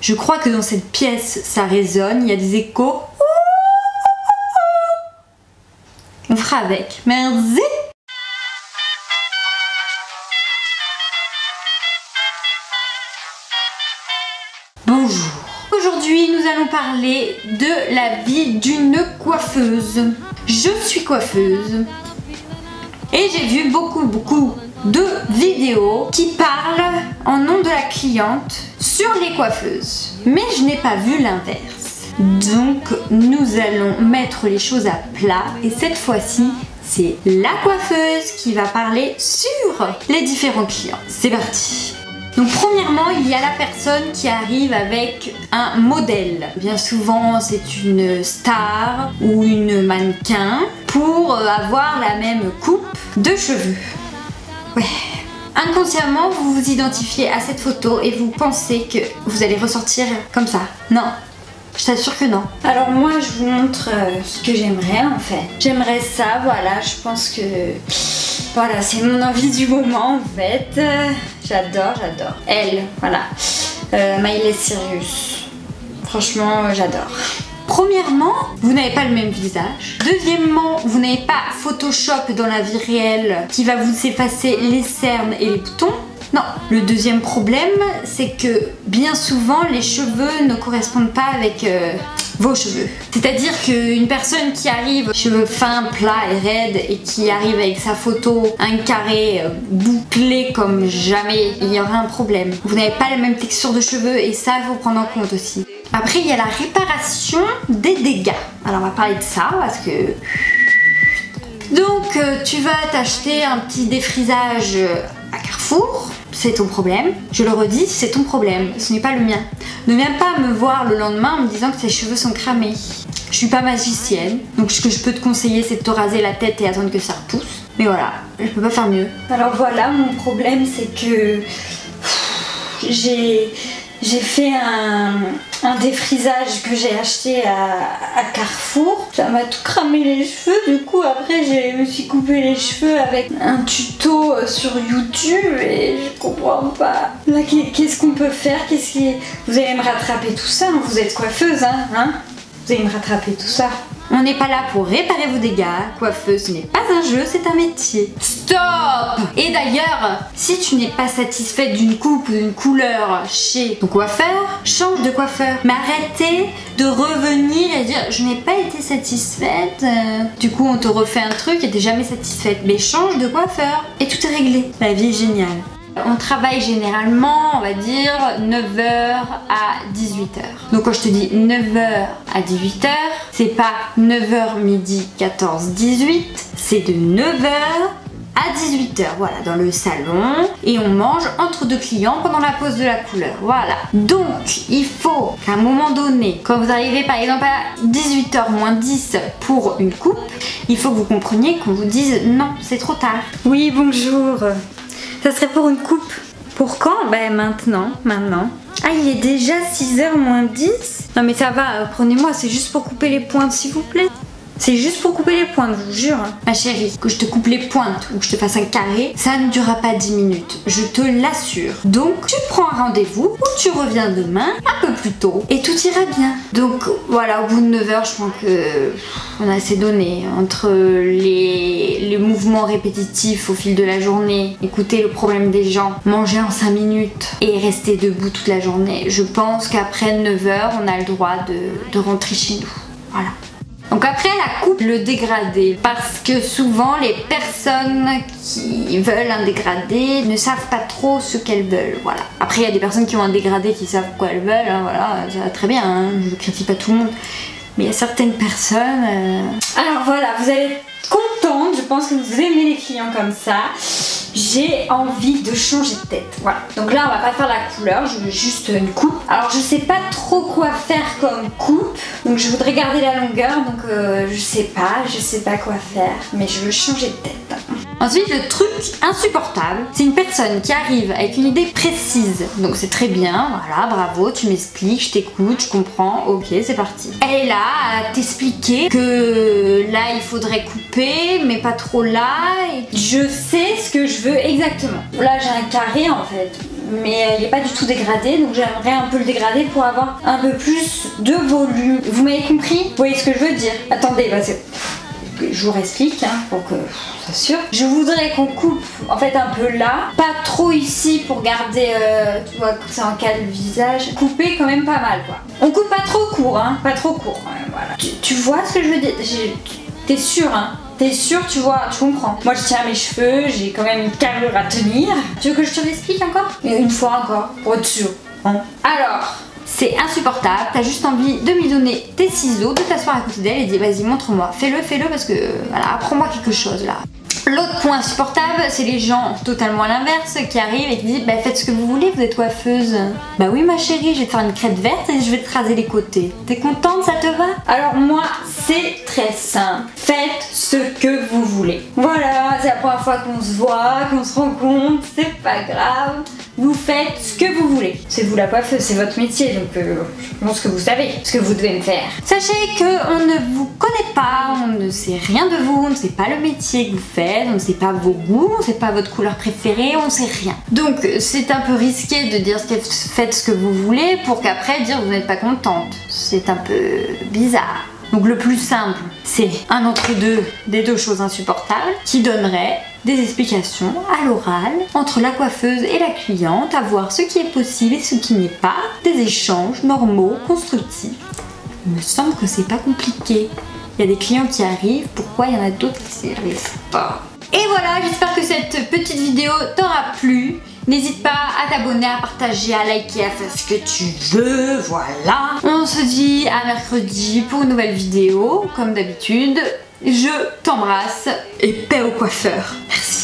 Je crois que dans cette pièce, ça résonne, il y a des échos. On fera avec. Merci. Bonjour. Aujourd'hui, nous allons parler de la vie d'une coiffeuse. Je suis coiffeuse et j'ai vu beaucoup de vidéos qui parlent en nom de la cliente sur les coiffeuses. Mais je n'ai pas vu l'inverse. Donc nous allons mettre les choses à plat et cette fois-ci, c'est la coiffeuse qui va parler sur les différents clients. C'est parti. Donc premièrement, il y a la personne qui arrive avec un modèle. Bien souvent, c'est une star ou une mannequin pour avoir la même coupe de cheveux. Ouais. Inconsciemment, vous vous identifiez à cette photo et vous pensez que vous allez ressortir comme ça. Non. Je t'assure que non. Alors moi je vous montre ce que j'aimerais en fait. J'aimerais ça, voilà, je pense que... Voilà, c'est mon envie du moment en fait. J'adore. Elle, voilà. Miley Cyrus. Franchement, j'adore. Premièrement, vous n'avez pas le même visage. Deuxièmement, vous n'avez pas Photoshop dans la vie réelle qui va vous effacer les cernes et les boutons. Non, le deuxième problème, c'est que bien souvent, les cheveux ne correspondent pas avec vos cheveux. C'est-à-dire qu'une personne qui arrive, cheveux fins, plats et raides, et qui arrive avec sa photo, un carré bouclé comme jamais, il y aura un problème. Vous n'avez pas la même texture de cheveux et ça, il faut prendre en compte aussi. Après, il y a la réparation des dégâts. Alors, on va parler de ça parce que... Donc, tu vas t'acheter un petit défrisage à Carrefour. C'est ton problème. Je le redis, c'est ton problème. Ce n'est pas le mien. Ne viens pas me voir le lendemain en me disant que tes cheveux sont cramés. Je suis pas magicienne. Donc ce que je peux te conseiller, c'est de te raser la tête et attendre que ça repousse. Mais voilà, je peux pas faire mieux. Alors voilà, mon problème, c'est que j'ai fait un défrisage que j'ai acheté à Carrefour. Ça m'a tout cramé les cheveux. Du coup, après, je me suis coupé les cheveux avec un tuto sur YouTube et je comprends pas. Là, qu'est-ce qu'on peut faire? Vous allez me rattraper tout ça, hein? Vous êtes coiffeuse, hein? Vous allez me rattraper tout ça. On n'est pas là pour réparer vos dégâts. Coiffeuse, ce n'est pas un jeu, c'est un métier. Stop! Et d'ailleurs, si tu n'es pas satisfaite d'une coupe ou d'une couleur chez ton coiffeur, change de coiffeur. Mais arrêtez de revenir et dire je n'ai pas été satisfaite. Du coup, on te refait un truc et t'es jamais satisfaite. Mais change de coiffeur et tout est réglé. La vie est géniale. On travaille généralement, on va dire, 9h à 18h. Donc quand je te dis 9h à 18h, c'est pas 9h midi 14 18, c'est de 9h à 18h, voilà, dans le salon. Et on mange entre deux clients pendant la pause de la couleur, voilà. Donc, il faut qu'à un moment donné, quand vous arrivez par exemple à 18h moins 10 pour une coupe, il faut que vous compreniez qu'on vous dise non, c'est trop tard. Oui, bonjour. Ça serait pour une coupe. Pour quand? Ben maintenant. Ah, il est déjà 6h moins 10. Non mais ça va, prenez-moi, c'est juste pour couper les pointes s'il vous plaît. C'est juste pour couper les pointes, je vous jure. Ma chérie, que je te coupe les pointes ou que je te fasse un carré, ça ne durera pas 10 minutes, je te l'assure. Donc tu prends un rendez-vous ou tu reviens demain un peu plus tôt et tout ira bien. Donc voilà, au bout de 9h, je pense que on a assez donné entre les mouvements répétitifs au fil de la journée, écouter le problème des gens, manger en 5 minutes et rester debout toute la journée. Je pense qu'après 9h, on a le droit de rentrer chez nous. Voilà. Donc après la coupe, le dégradé, parce que souvent les personnes qui veulent un dégradé ne savent pas trop ce qu'elles veulent, voilà. Après il y a des personnes qui ont un dégradé qui savent quoi elles veulent, hein, voilà, ça va très bien, hein, je ne critique pas tout le monde. Mais il y a certaines personnes... Alors voilà, vous allez être contente, je pense que vous aimez les clients comme ça. J'ai envie de changer de tête, voilà. Donc là on va pas faire la couleur, je veux juste une coupe. Alors je sais pas trop quoi faire comme coupe, donc je voudrais garder la longueur, donc je sais pas quoi faire, mais je veux changer de tête. Ensuite, le truc insupportable, c'est une personne qui arrive avec une idée précise. Donc c'est très bien, voilà, bravo, tu m'expliques, je t'écoute, je comprends, ok, c'est parti. Elle est là à t'expliquer que là, il faudrait couper, mais pas trop là. Et je sais ce que je veux exactement. Là, j'ai un carré en fait, mais il n'est pas du tout dégradé, donc j'aimerais un peu le dégrader pour avoir un peu plus de volume. Vous m'avez compris? Vous voyez ce que je veux dire? Attendez, je vous réexplique pour que ça sûr. Je voudrais qu'on coupe en fait un peu là, pas trop ici pour garder, tu vois, c'est un cas de visage. Couper quand même pas mal quoi. On coupe pas trop court, pas trop court quand même, voilà. Tu vois ce que je veux dire? T'es sûr, T'es sûr, tu vois, tu comprends. Moi je tiens à mes cheveux, j'ai quand même une carrure à tenir. Tu veux que je te l'explique encore? Une fois encore, pour être sûr. Alors, c'est insupportable, t'as juste envie de lui donner tes ciseaux, de t'asseoir à côté d'elle et de dire vas-y montre-moi, fais-le parce que voilà, apprends-moi quelque chose là. L'autre point insupportable, c'est les gens totalement à l'inverse qui arrivent et qui disent bah faites ce que vous voulez, vous êtes coiffeuse. Bah oui ma chérie, je vais te faire une crête verte et je vais te raser les côtés. T'es contente, ça te va? Alors moi, c'est très simple. Faites ce que vous voulez. Voilà, c'est la première fois qu'on se voit, qu'on se rencontre, c'est pas grave. Vous faites ce que vous voulez. C'est vous la coiffeuse, c'est votre métier, donc je pense que vous savez ce que vous devez me faire. Sachez qu'on ne vous connaît pas, on ne sait rien de vous, on ne sait pas le métier que vous faites, on ne sait pas vos goûts, on ne sait pas votre couleur préférée, on ne sait rien. Donc c'est un peu risqué de dire faites ce que vous voulez pour qu'après dire vous n'êtes pas contente. C'est un peu bizarre. Donc le plus simple, c'est un entre-deux des deux choses insupportables qui donnerait des explications à l'oral entre la coiffeuse et la cliente, à voir ce qui est possible et ce qui n'est pas, des échanges normaux, constructifs. Il me semble que c'est pas compliqué. Il y a des clients qui arrivent, pourquoi il y en a d'autres qui n'y arrivent pas? Et voilà, j'espère que cette petite vidéo t'aura plu. N'hésite pas à t'abonner, à partager, à liker, à faire ce que tu veux, voilà. On se dit à mercredi pour une nouvelle vidéo, comme d'habitude. Je t'embrasse et paix au coiffeur. Merci.